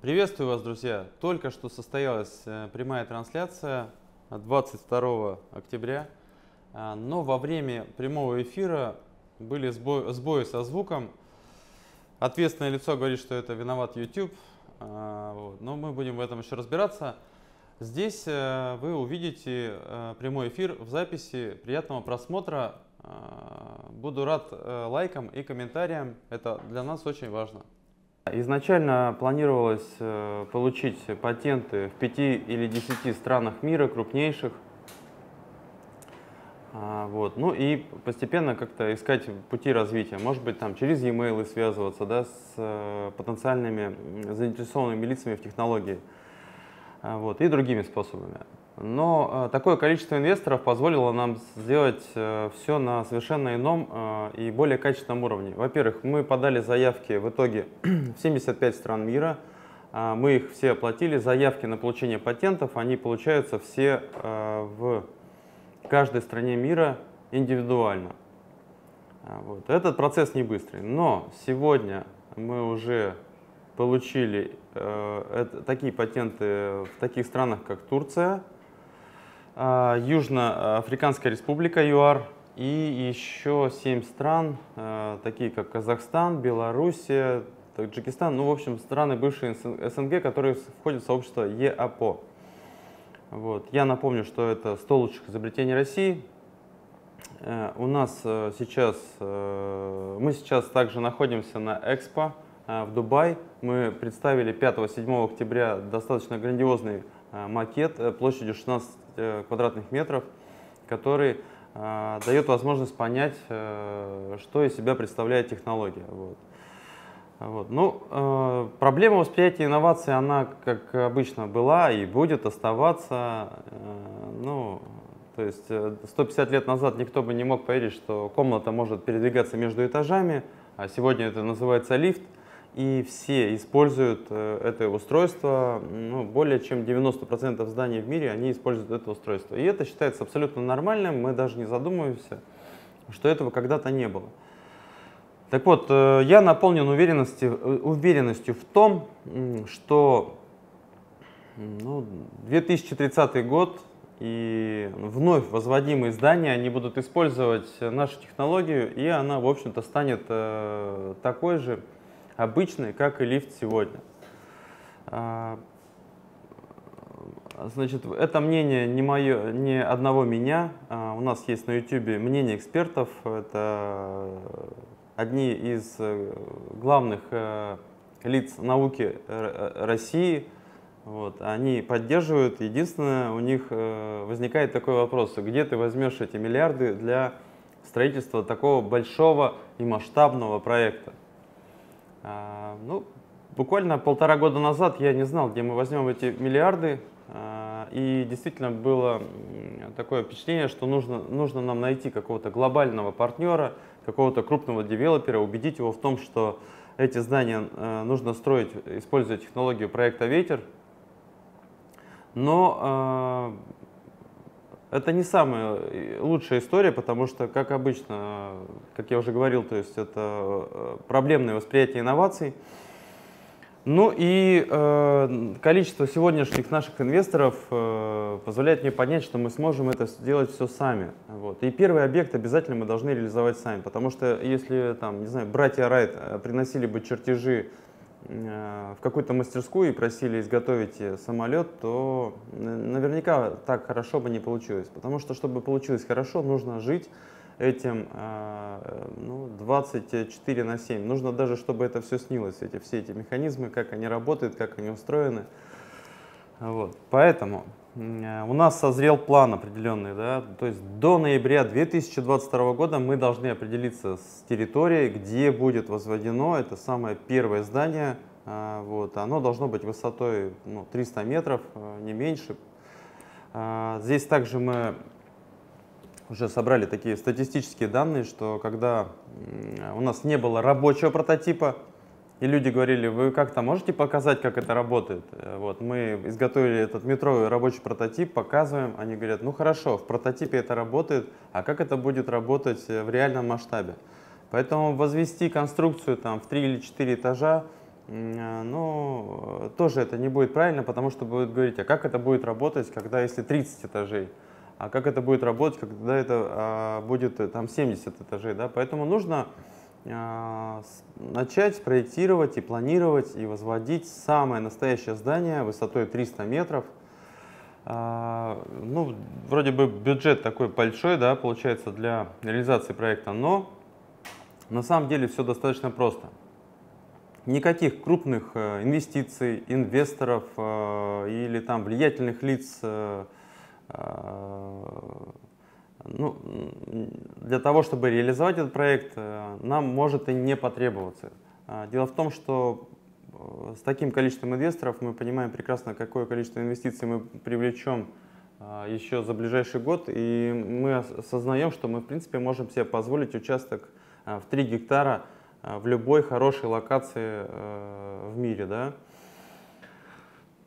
Приветствую вас, друзья! Только что состоялась прямая трансляция 22 октября, но во время прямого эфира были сбои со звуком. Ответственное лицо говорит, что это виноват YouTube, но мы будем в этом еще разбираться. Здесь вы увидите прямой эфир в записи. Приятного просмотра! Буду рад лайкам и комментариям, это для нас очень важно. Изначально планировалось получить патенты в 5 или 10 странах мира, крупнейших. Ну и постепенно как-то искать пути развития. Может быть, там через e-mail связываться, да, с потенциальными заинтересованными лицами в технологии. И другими способами. Но такое количество инвесторов позволило нам сделать все на совершенно ином и более качественном уровне. Во-первых, мы подали заявки в итоге в 75 стран мира, мы их все оплатили. Заявки на получение патентов, они получаются все в каждой стране мира индивидуально. Этот процесс не быстрый, но сегодня мы уже получили такие патенты в таких странах, как Турция, Южноафриканская республика, ЮАР, и еще 7 стран, такие как Казахстан, Белоруссия, Таджикистан, в общем, страны бывшие СНГ, которые входят в сообщество ЕАПО. Я напомню, что это 100 лучших изобретений России. Мы сейчас также находимся на Экспо в Дубае. Мы представили 5-7 октября достаточно грандиозный макет площадью 16 квадратных метров, который дает возможность понять, что из себя представляет технология. Проблема восприятия инноваций, она, как обычно, была и будет оставаться. То есть 150 лет назад никто бы не мог поверить, что комната может передвигаться между этажами, а сегодня это называется лифт. И все используют это устройство, более чем 90% зданий в мире, они используют это устройство. И это считается абсолютно нормальным, мы даже не задумываемся, что этого когда-то не было. Так вот, я наполнен уверенностью в том, что 2030 год и вновь возводимые здания, они будут использовать нашу технологию, и она, в общем-то, станет такой же обычный, как и лифт сегодня. Значит, это мнение не одного меня. У нас есть на YouTube мнение экспертов. Это одни из главных лиц науки России. Они поддерживают. Единственное, у них возникает такой вопрос: где ты возьмешь эти миллиарды для строительства такого большого и масштабного проекта? Буквально 1,5 года назад я не знал, где мы возьмем эти миллиарды, и действительно было такое впечатление, что нужно нам найти какого-то глобального партнера, какого-то крупного девелопера, убедить его в том, что эти здания нужно строить, используя технологию проекта «Ветер». Но это не самая лучшая история, потому что, как обычно, как я уже говорил, то есть это проблемное восприятие инноваций. Количество сегодняшних наших инвесторов позволяет мне понять, что мы сможем это сделать все сами. И первый объект обязательно мы должны реализовать сами, потому что если, не знаю, братья Райт приносили бы чертежи в какую-то мастерскую и просили изготовить самолет, то наверняка так хорошо бы не получилось. Потому что, чтобы получилось хорошо, нужно жить этим 24/7. Нужно даже, чтобы это все снилось, все эти механизмы, как они работают, как они устроены. Поэтому у нас созрел план определенный. То есть до ноября 2022 года мы должны определиться с территорией, где будет возведено это самое первое здание. Оно должно быть высотой 300 метров, не меньше. Здесь также мы уже собрали такие статистические данные, что когда у нас не было рабочего прототипа, и люди говорили: вы как-то можете показать, как это работает? Мы изготовили этот метровый рабочий прототип, показываем, они говорят: ну хорошо, в прототипе это работает, а как это будет работать в реальном масштабе? Поэтому возвести конструкцию в 3 или 4 этажа но тоже это не будет правильно, потому что будут говорить, а как это будет работать, когда если 30 этажей, а как это будет работать, когда это будет там 70 этажей, да? Поэтому нужно начать проектировать и планировать и возводить самое настоящее здание высотой 300 метров. Ну, вроде бы бюджет такой большой, да, получается, для реализации проекта, но на самом деле все достаточно просто. Никаких крупных инвестиций, инвесторов или там влиятельных лиц ну, для того, чтобы реализовать этот проект, нам может и не потребоваться. Дело в том, что с таким количеством инвесторов мы понимаем прекрасно, какое количество инвестиций мы привлечем еще за ближайший год, и мы осознаем, что мы, в принципе, можем себе позволить участок в 3 гектара в любой хорошей локации в мире, да.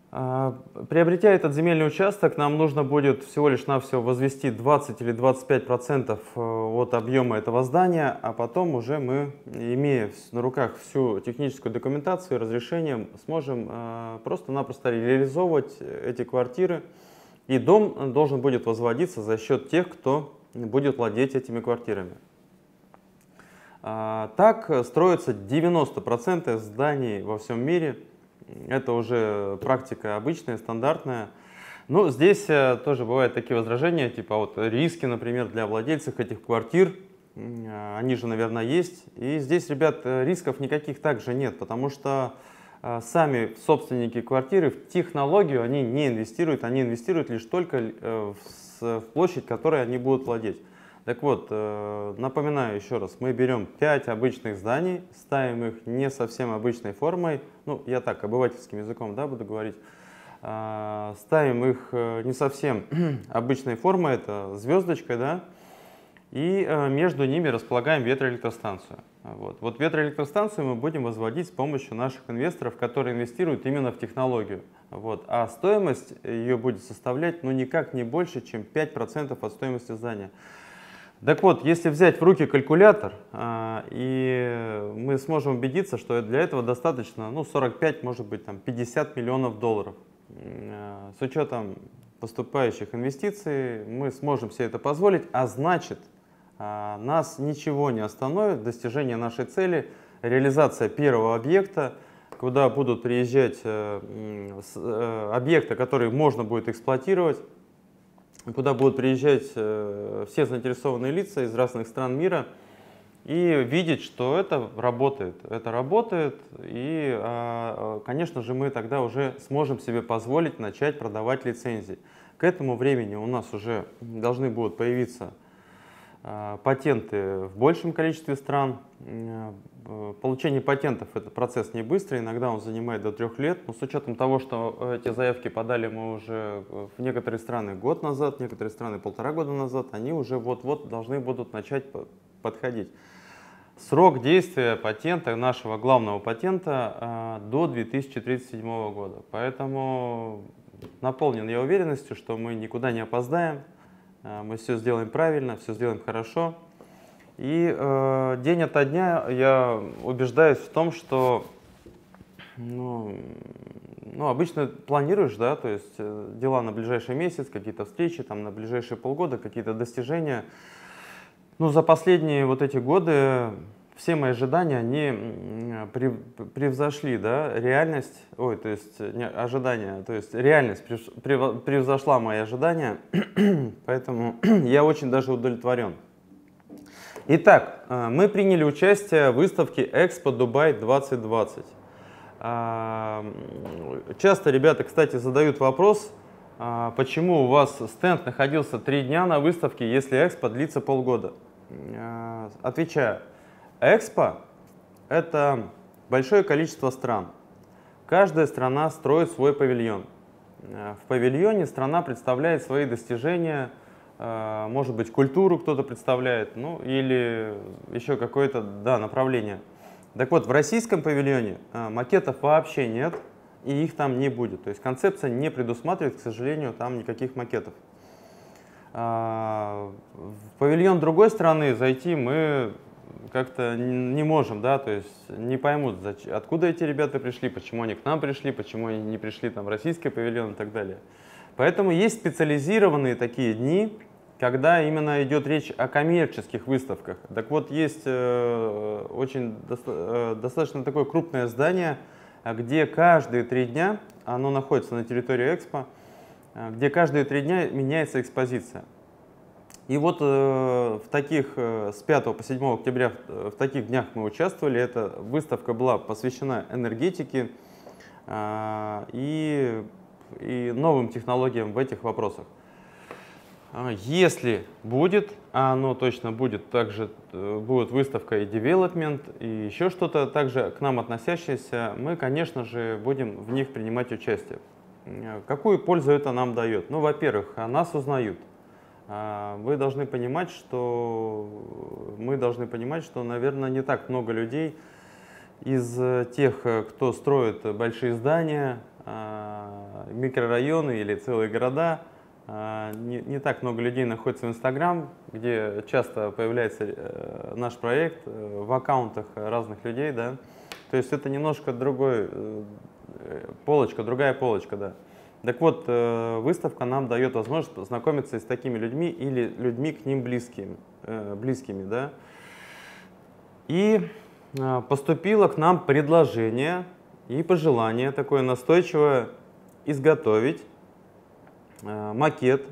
Приобретя этот земельный участок, нам нужно будет всего лишь навсего возвести 20 или 25% от объема этого здания, а потом уже мы, имея на руках всю техническую документацию и разрешение, сможем просто-напросто реализовывать эти квартиры, и дом должен будет возводиться за счет тех, кто будет владеть этими квартирами. Так строятся 90% зданий во всем мире. Это уже практика обычная, стандартная. Но здесь тоже бывают такие возражения, типа вот риски, например, для владельцев этих квартир, они же, наверное, есть. И здесь, ребят, рисков никаких также нет, потому что сами собственники квартиры в технологию они не инвестируют, они инвестируют лишь только в площадь, которой они будут владеть. Так вот, напоминаю еще раз, мы берем 5 обычных зданий, ставим их не совсем обычной формой, ну, я так, обывательским языком, да, буду говорить, ставим их не совсем обычной формой, это звездочкой, да, и между ними располагаем ветроэлектростанцию. Вот ветроэлектростанцию мы будем возводить с помощью наших инвесторов, которые инвестируют именно в технологию. Вот. А стоимость ее будет составлять, ну, никак не больше, чем 5% от стоимости здания. Так вот, если взять в руки калькулятор, и мы сможем убедиться, что для этого достаточно, ну, 45, может быть, там, 50 миллионов долларов. С учетом поступающих инвестиций мы сможем себе это позволить, а значит, нас ничего не остановит достижение нашей цели, реализация первого объекта, куда будут приезжать объекты, которые можно будет эксплуатировать, куда будут приезжать все заинтересованные лица из разных стран мира и видеть, что это работает. Это работает, и, конечно же, мы тогда уже сможем себе позволить начать продавать лицензии. К этому времени у нас уже должны будут появиться патенты в большем количестве стран. Получение патентов — это процесс не быстрый, иногда он занимает до 3 лет, но с учетом того, что эти заявки подали мы уже в некоторые страны год назад, некоторые страны 1,5 года назад, они уже вот-вот должны будут начать подходить. Срок действия патента, нашего главного патента, до 2037 года, поэтому наполнен я уверенностью, что мы никуда не опоздаем, мы все сделаем правильно, все сделаем хорошо. И день ото дня я убеждаюсь в том, что обычно планируешь, да, то есть дела на ближайший месяц, какие-то встречи, там, на ближайшие полгода, какие-то достижения. Ну, за последние вот эти годы все мои ожидания, они превзошли, да, реальность, то есть не, ожидания, то есть реальность превзошла мои ожидания, поэтому я очень даже удовлетворен. Итак, мы приняли участие в выставке Экспо Дубай 2020. Часто ребята, кстати, задают вопрос, почему у вас стенд находился 3 дня на выставке, если Экспо длится полгода. Отвечаю, Экспо — это большое количество стран. Каждая страна строит свой павильон. В павильоне страна представляет свои достижения, может быть, культуру кто-то представляет, ну или еще какое-то, да, направление. Так вот, в российском павильоне макетов вообще нет, и их там не будет. То есть концепция не предусматривает, к сожалению, там никаких макетов. В павильон другой страны зайти мы как-то не можем, да, то есть не поймут, откуда эти ребята пришли, почему они к нам пришли, почему они не пришли там в российский павильон и так далее. Поэтому есть специализированные такие дни, когда именно идет речь о коммерческих выставках. Так вот, есть достаточно такое крупное здание, где каждые 3 дня, оно находится на территории Экспо, где каждые 3 дня меняется экспозиция. И вот с 5 по 7 октября в таких днях мы участвовали. Эта выставка была посвящена энергетике и новым технологиям в этих вопросах. Если будет, а оно точно будет, также будет выставка и development, и еще что-то также к нам относящееся, мы, конечно же, будем в них принимать участие. Какую пользу это нам дает? Ну, во-первых, нас узнают. Мы должны понимать, что, наверное, не так много людей из тех, кто строит большие здания, микрорайоны или целые города. Не так много людей находится в Инстаграм, где часто появляется наш проект в аккаунтах разных людей, да. То есть это немножко другая полочка, да. Так вот, выставка нам дает возможность познакомиться с такими людьми или людьми к ним близкими, да. И поступило к нам предложение и пожелание такое настойчивое изготовить макет,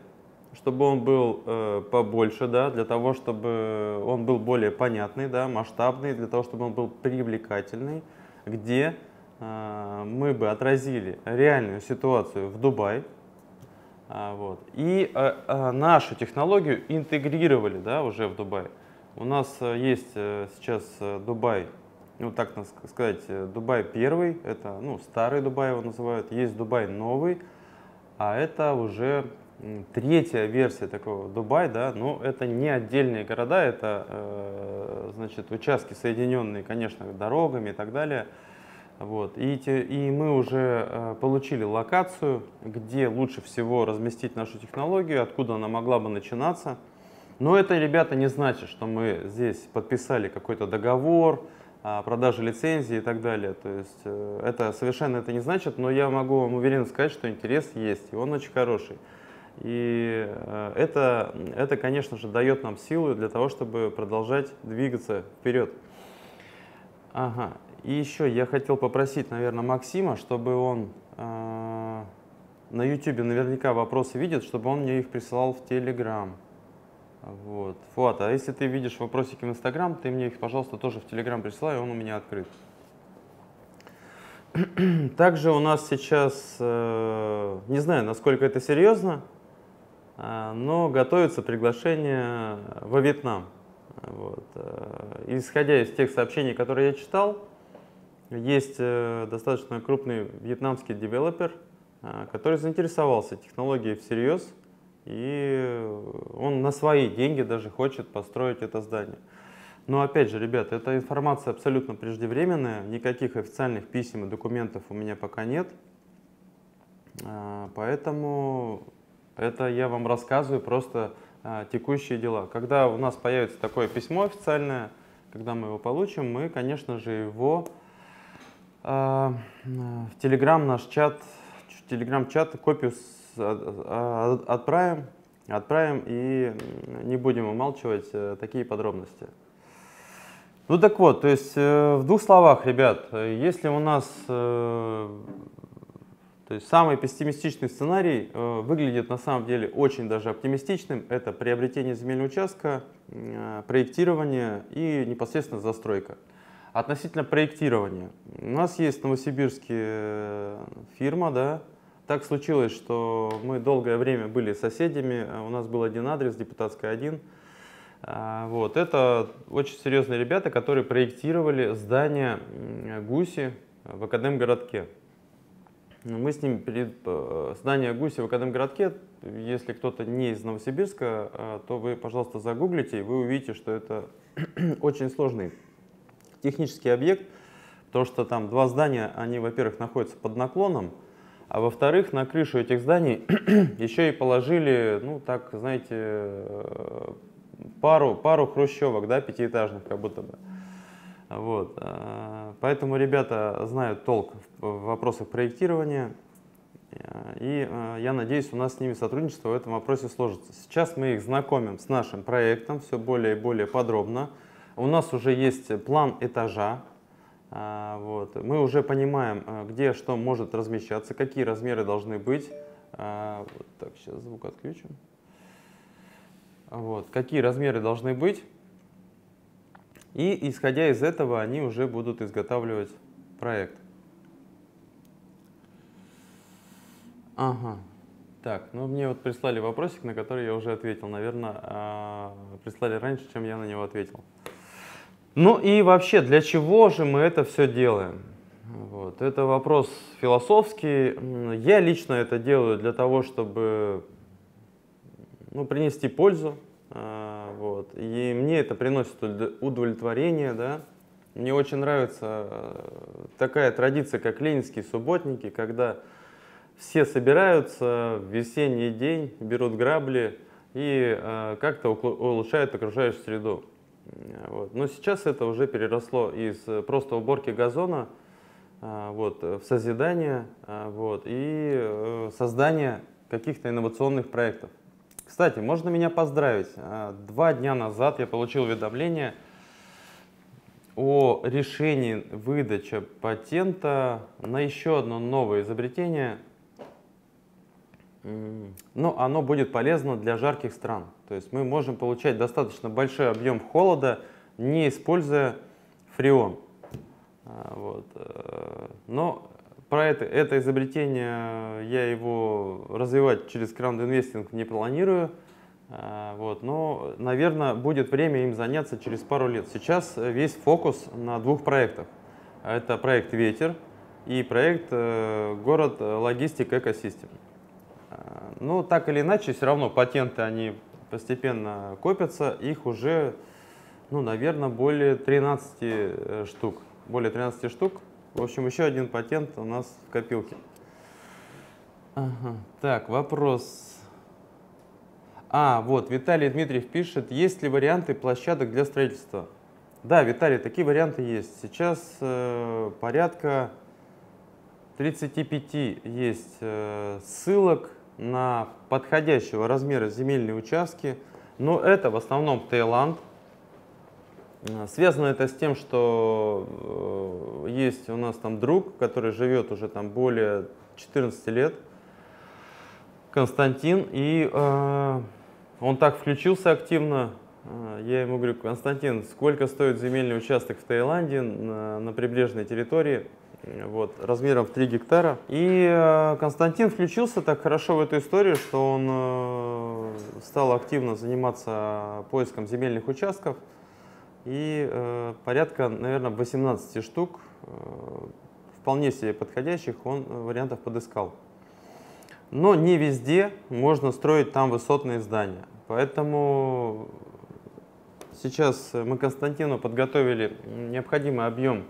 чтобы он был побольше, да, для того, чтобы он был более понятный, да, масштабный, для того, чтобы он был привлекательный, где мы бы отразили реальную ситуацию в Дубае, вот, и нашу технологию интегрировали, да, уже в Дубае. У нас есть сейчас Дубай, ну так сказать, Дубай первый, это, ну, старый Дубай его называют, есть Дубай новый, а это уже 3-я версия такого Дубай, да, но это не отдельные города, это, значит, участки, соединенные, конечно, дорогами и так далее. Вот. И мы уже получили локацию, где лучше всего разместить нашу технологию, откуда она могла бы начинаться. Но это, ребята, не значит, что мы здесь подписали какой-то договор о продаже лицензии и так далее. То есть это совершенно это не значит, но я могу вам уверенно сказать, что интерес есть, и он очень хороший. И это, конечно же, дает нам силы для того, чтобы продолжать двигаться вперед. Ага. И еще я хотел попросить, наверное, Максима, чтобы он на YouTube наверняка вопросы видит, чтобы он мне их присылал в Telegram. Вот. Фуат, а если ты видишь вопросики в Instagram, ты мне их, пожалуйста, тоже в Telegram присылай, он у меня открыт. Также у нас сейчас, не знаю, насколько это серьезно, но готовится приглашение во Вьетнам. Вот. Исходя из тех сообщений, которые я читал, есть достаточно крупный вьетнамский девелопер, который заинтересовался технологией всерьез, и он на свои деньги даже хочет построить это здание. Но опять же, ребят, эта информация абсолютно преждевременная, никаких официальных писем и документов у меня пока нет, поэтому это я вам рассказываю просто текущие дела. Когда у нас появится такое письмо официальное, когда мы его получим, мы, конечно же, его в Telegram наш чат, в Telegram-чат копию отправим и не будем умалчивать такие подробности. Ну так вот, то есть в 2 словах, ребят, если у нас то есть самый пессимистичный сценарий выглядит на самом деле очень даже оптимистичным, это приобретение земельного участка, проектирование и непосредственно застройка. Относительно проектирования. У нас есть в Новосибирске фирма, да. Так случилось, что мы долгое время были соседями, у нас был один адрес, Депутатская 1. Вот. Это очень серьезные ребята, которые проектировали здание Гуси в Академгородке. Мы с ними здание Гуси в Академгородке, если кто-то не из Новосибирска, то вы, пожалуйста, загуглите, и вы увидите, что это очень сложный технический объект, потому что там 2 здания, они, во-первых, находятся под наклоном, а во-вторых, на крышу этих зданий еще и положили, ну так, знаете, пару хрущевок, да, пятиэтажных как будто бы. Вот. Поэтому ребята знают толк в вопросах проектирования. И я надеюсь, у нас с ними сотрудничество в этом вопросе сложится. Сейчас мы их знакомим с нашим проектом все более и более подробно. У нас уже есть план этажа. Вот. Мы уже понимаем, где что может размещаться, какие размеры должны быть. Вот так, сейчас звук отключим. Вот. Какие размеры должны быть. И исходя из этого, они уже будут изготавливать проект. Ага. Так, ну мне вот прислали вопросик, на который я уже ответил. Наверное, прислали раньше, чем я на него ответил. Ну и вообще, для чего же мы это все делаем? Вот. Это вопрос философский. Я лично это делаю для того, чтобы принести пользу. Вот. И мне это приносит удовлетворение. Да? Мне очень нравится такая традиция, как ленинские субботники, когда все собираются в весенний день, берут грабли и как-то улучшают окружающую среду. Вот. Но сейчас это уже переросло из просто уборки газона в созидание и создание каких-то инновационных проектов. Кстати, можно меня поздравить. 2 дня назад я получил уведомление о решении выдачи патента на еще одно новое изобретение. Но оно будет полезно для жарких стран. То есть мы можем получать достаточно большой объем холода, не используя фреон. Вот. Но про это изобретение я его развивать через крауд-инвестинг не планирую. Вот. Но, наверное, будет время им заняться через пару лет. Сейчас весь фокус на 2 проектах. Это проект «Ветер» и проект «Город логистик экосистем». Но так или иначе, все равно патенты, они постепенно копятся, их уже, наверное, более 13 штук. Более 13 штук. В общем, еще один патент у нас в копилке. Ага. Так, вопрос. Вот, Виталий Дмитриев пишет, есть ли варианты площадок для строительства? Да, Виталий, такие варианты есть. Сейчас порядка 35 есть ссылок на подходящего размера земельные участки, но это в основном Таиланд. Связано это с тем, что есть у нас там друг, который живет уже там более 14 лет, Константин, и он так включился активно. Я ему говорю: Константин, сколько стоит земельный участок в Таиланде на прибрежной территории? Вот, размером в 3 гектара. И Константин включился так хорошо в эту историю, что он стал активно заниматься поиском земельных участков. И порядка, наверное, 18 штук, вполне себе подходящих, он вариантов подыскал. Но не везде можно строить там высотные здания. Поэтому сейчас мы Константину подготовили необходимый объем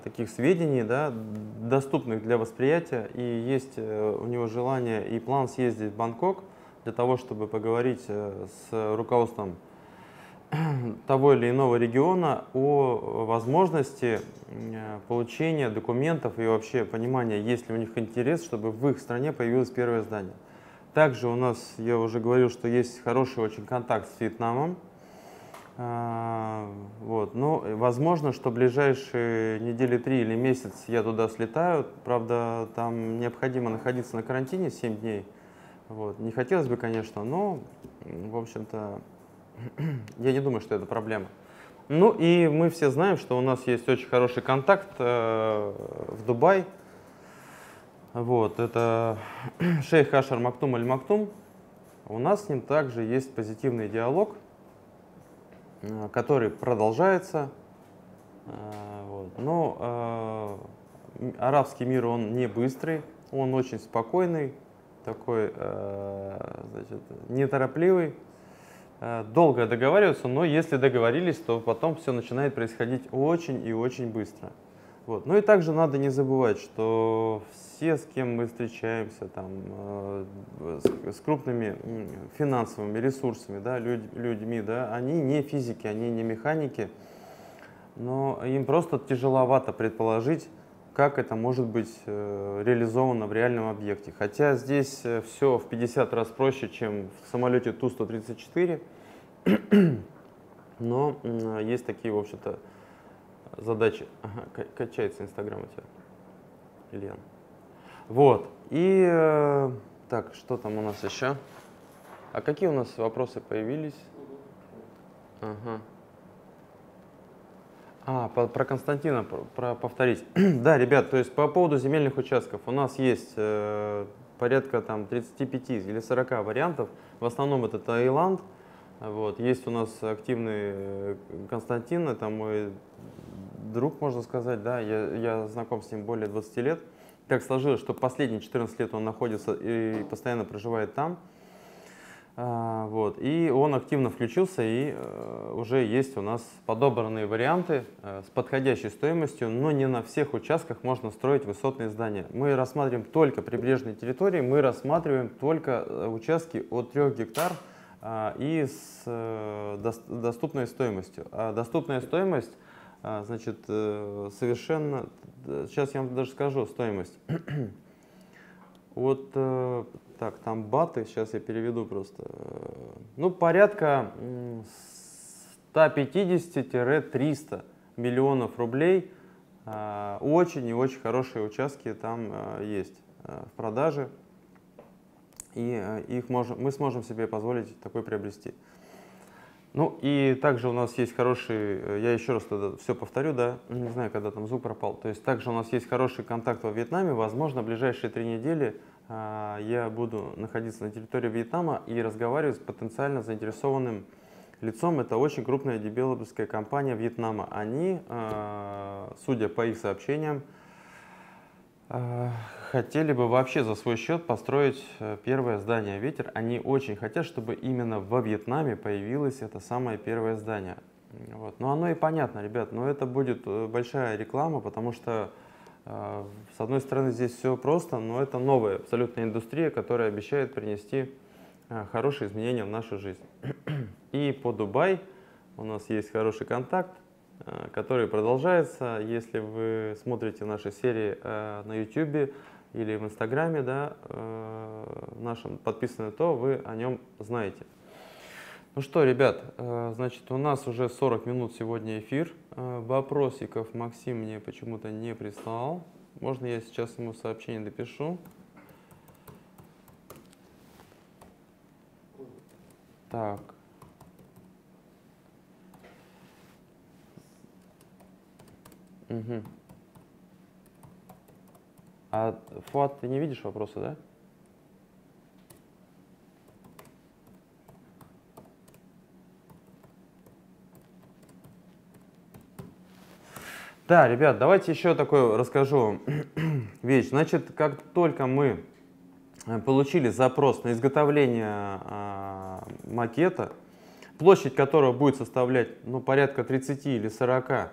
таких сведений, да, доступных для восприятия, и есть у него желание и план съездить в Бангкок для того, чтобы поговорить с руководством того или иного региона о возможности получения документов и вообще понимания, есть ли у них интерес, чтобы в их стране появилось первое здание. Также у нас, я уже говорил, что есть хороший очень контакт с Вьетнамом. Вот. Но возможно, что в ближайшие недели 3 или месяц я туда слетаю. Правда, там необходимо находиться на карантине 7 дней. Вот. Не хотелось бы, конечно, но, в общем-то, я не думаю, что это проблема. Ну и мы все знаем, что у нас есть очень хороший контакт в Дубае. Вот. Это шейх Ашар Мактум Аль-Мактум. У нас с ним также есть позитивный диалог, который продолжается. Вот. Но арабский мир, он не быстрый, он очень спокойный, такой, значит, неторопливый. Долго договариваются, но если договорились, то потом все начинает происходить очень и очень быстро. Вот. Ну и также надо не забывать, что все, с кем мы встречаемся, там, с крупными финансовыми ресурсами, да, людьми, да, они не физики, они не механики, но им просто тяжеловато предположить, как это может быть реализовано в реальном объекте. Хотя здесь все в 50 раз проще, чем в самолете Ту-134, но есть такие, в общем-то, задачи. Ага, качается Инстаграм у тебя, Ильян. Вот. И так, что там у нас еще? А какие у нас вопросы появились? Ага. Про Константина повторить. Да, ребят, то есть по поводу земельных участков у нас есть порядка там 35 или 40 вариантов. В основном это Таиланд. Вот. Есть у нас активный Константин, это мой друг, можно сказать, да, я знаком с ним более 20 лет. Так сложилось, что последние 14 лет он находится и постоянно проживает там. Вот. И он активно включился, и уже есть у нас подобранные варианты с подходящей стоимостью, но не на всех участках можно строить высотные здания. Мы рассматриваем только прибрежные территории, мы рассматриваем только участки от 3 гектар и с доступной стоимостью. А доступная стоимость, значит, совершенно... Сейчас я вам даже скажу стоимость. Вот, так, там баты, сейчас я переведу просто. Ну, порядка 150-300 миллионов рублей. Очень и очень хорошие участки там есть в продаже. И мы сможем себе позволить такой приобрести. Ну и также у нас есть хороший, я еще раз тогда все повторю, да, не знаю, когда там звук пропал. То есть также у нас есть хороший контакт во Вьетнаме. Возможно, в ближайшие 3 недели я буду находиться на территории Вьетнама и разговаривать с потенциально заинтересованным лицом. Это очень крупная девелоперская компания Вьетнама. Они, судя по их сообщениям, хотели бы вообще за свой счет построить первое здание «Ветер». Они очень хотят, чтобы именно во Вьетнаме появилось это самое первое здание. Вот. Но оно и понятно, ребят, но это будет большая реклама, потому что, с одной стороны, здесь все просто, но это новая абсолютная индустрия, которая обещает принести хорошие изменения в нашу жизнь. И по Дубай у нас есть хороший контакт, который продолжается. Если вы смотрите наши серии на YouTube или в Инстаграме, да, нашем подписаны, то вы о нем знаете. Ну что, ребят, значит, у нас уже 40 минут сегодня эфир. Вопросиков Максим мне почему-то не прислал. Можно я сейчас ему сообщение допишу? Так. Угу. А, Фуат, ты не видишь вопроса, да? Да, ребят, давайте еще такое расскажу вещь. Значит, как только мы получили запрос на изготовление макета, площадь которого будет составлять порядка 30 или 40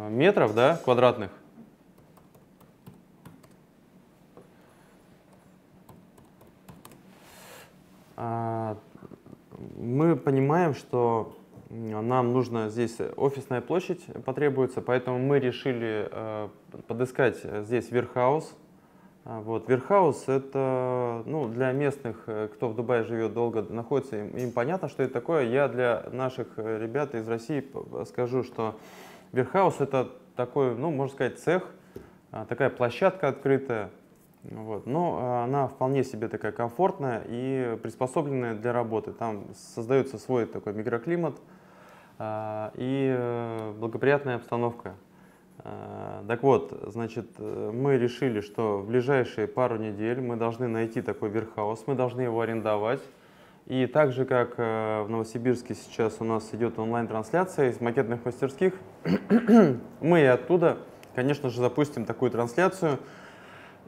метров, да, квадратных. Мы понимаем, что нам нужно здесь офисная площадь потребуется, поэтому мы решили подыскать здесь верхаус. Вот. Верхаус — это для местных, кто в Дубае живет, долго находится, им понятно, что это такое. Я для наших ребят из России скажу, что верхаус — это такой, можно сказать, цех, такая площадка открытая. Вот. Но она вполне себе такая комфортная и приспособленная для работы. Там создается свой такой микроклимат и благоприятная обстановка. Так вот, значит, мы решили, что в ближайшие пару недель мы должны найти такой верхаус, мы должны его арендовать. И так же, как в Новосибирске сейчас у нас идет онлайн-трансляция из макетных мастерских, мы и оттуда, конечно же, запустим такую трансляцию.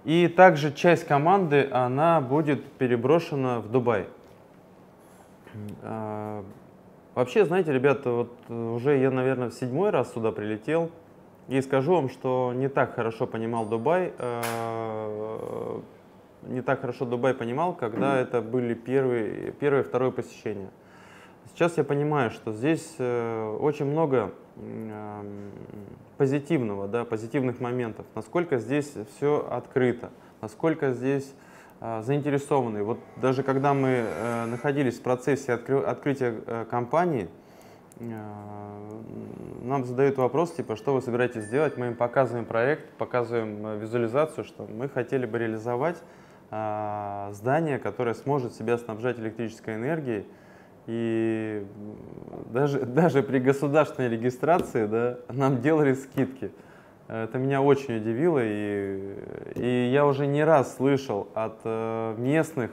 И также часть команды, она будет переброшена в Дубай. Вообще, знаете, ребята, вот уже я, наверное, в 7-й раз сюда прилетел, и скажу вам, что не так хорошо понимал Дубай, не так хорошо Дубай понимал, когда это были первое и второе посещение. Сейчас я понимаю, что здесь очень много позитивного, да, позитивных моментов, насколько здесь все открыто, насколько здесь заинтересованы. Вот даже когда мы находились в процессе открытия компании, нам задают вопрос, типа, что вы собираетесь делать, мы им показываем проект, показываем визуализацию, что мы хотели бы реализовать здание, которое сможет себя снабжать электрической энергией. И даже при государственной регистрации, да, нам делали скидки. Это меня очень удивило, и я уже не раз слышал от местных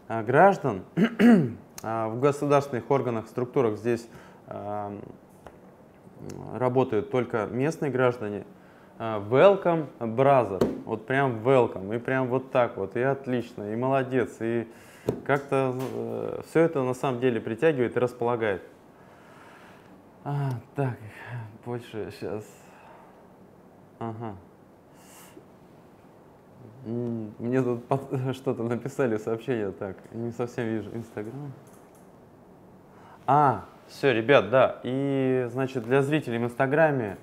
граждан в государственных органах, структурах здесь работают только местные граждане. Welcome, brother, вот прям welcome, и прям вот так вот, и отлично, и молодец, и как-то все это на самом деле притягивает и располагает. Так, больше сейчас. Ага. Мне тут что-то написали, сообщение, так, не совсем вижу, Инстаграм. Все, ребят, да, и, значит, для зрителей в Инстаграме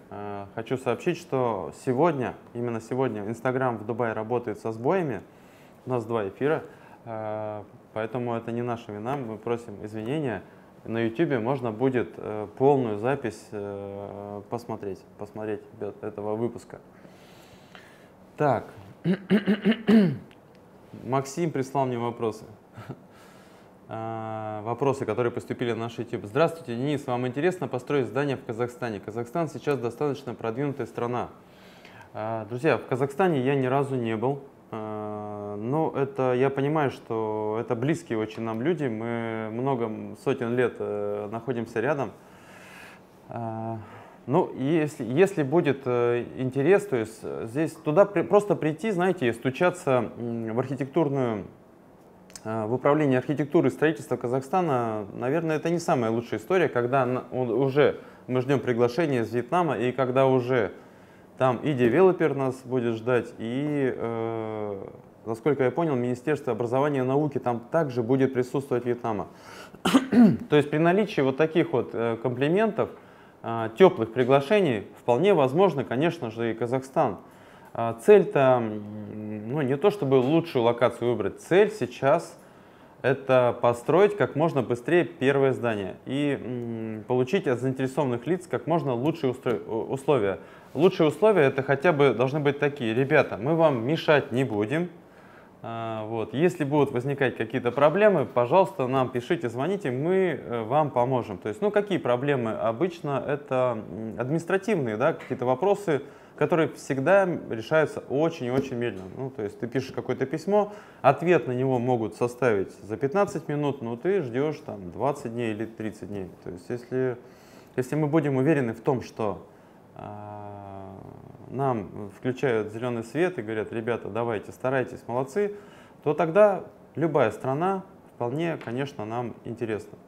хочу сообщить, что сегодня, именно сегодня, Инстаграм в Дубае работает со сбоями, у нас 2 эфира, поэтому это не наша вина, мы просим извинения. На YouTube можно будет полную запись посмотреть, ребят, этого выпуска. Так, Максим прислал мне вопросы. Вопросы, которые поступили на наш YouTube. Здравствуйте, Денис, вам интересно построить здание в Казахстане? Казахстан сейчас достаточно продвинутая страна. Друзья, в Казахстане я ни разу не был, но это, я понимаю, что это близкие очень нам люди, мы много сотен лет находимся рядом. Ну, если будет интерес, то есть здесь туда просто прийти, знаете, и стучаться в управление архитектуры и строительства Казахстана, наверное, это не самая лучшая история, когда уже мы ждем приглашения из Вьетнама, и когда уже там и девелопер нас будет ждать, и, насколько я понял, Министерство образования и науки там также будет присутствовать Вьетнама. То есть при наличии вот таких вот комплиментов, теплых приглашений, вполне возможно, конечно же, и Казахстан. Цель-то, ну, не то чтобы лучшую локацию выбрать, цель сейчас это построить как можно быстрее первое здание и получить от заинтересованных лиц как можно лучшие условия. Лучшие условия это хотя бы должны быть такие: ребята, мы вам мешать не будем. Вот. Если будут возникать какие-то проблемы, пожалуйста, нам пишите, звоните, мы вам поможем. То есть, ну, какие проблемы? Обычно это административные, да, какие-то вопросы, которые всегда решаются очень и очень медленно. Ну, то есть ты пишешь какое-то письмо, ответ на него могут составить за 15 минут, но ты ждешь там 20 дней или 30 дней. То есть если мы будем уверены в том, что нам включают зеленый свет и говорят: ребята, давайте, старайтесь, молодцы, то тогда любая страна вполне, конечно, нам интересна.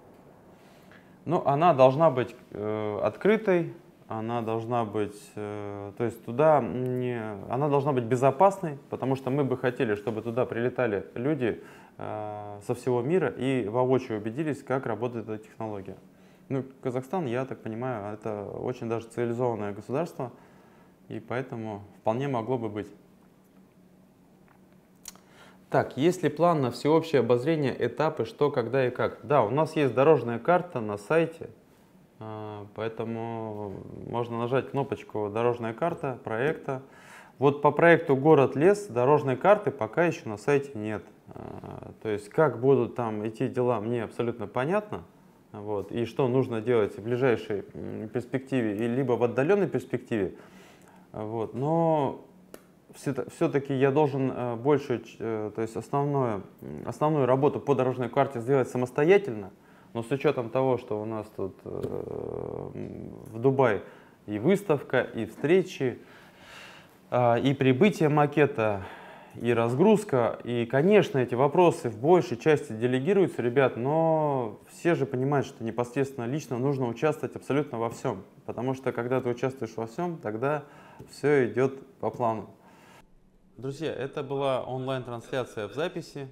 Но она должна быть открытой, она должна быть, то есть она должна быть безопасной, потому что мы бы хотели, чтобы туда прилетали люди со всего мира и воочию убедились, как работает эта технология. Ну, Казахстан, я так понимаю, это очень даже цивилизованное государство, и поэтому вполне могло бы быть. Так, есть ли план на всеобщее обозрение, этапы, что, когда и как? Да, у нас есть дорожная карта на сайте, поэтому можно нажать кнопочку «Дорожная карта» проекта. Вот по проекту «Город-лес» дорожной карты пока еще на сайте нет. То есть как будут там идти дела, мне абсолютно понятно. Вот, и что нужно делать в ближайшей перспективе, и либо в отдаленной перспективе. Вот, но все-таки я должен то есть основную работу по дорожной карте сделать самостоятельно, но с учетом того, что у нас тут в Дубае и выставка, и встречи, и прибытие макета, и разгрузка. И, конечно, эти вопросы в большей части делегируются, ребят, но все же понимают, что непосредственно лично нужно участвовать абсолютно во всем. Потому что, когда ты участвуешь во всем, тогда все идет по плану. Друзья, это была онлайн-трансляция в записи.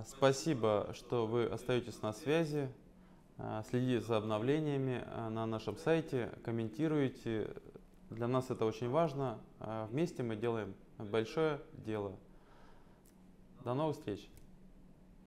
Спасибо, что вы остаетесь на связи. Следите за обновлениями на нашем сайте, комментируйте. Для нас это очень важно. Вместе мы делаем большое дело. До новых встреч!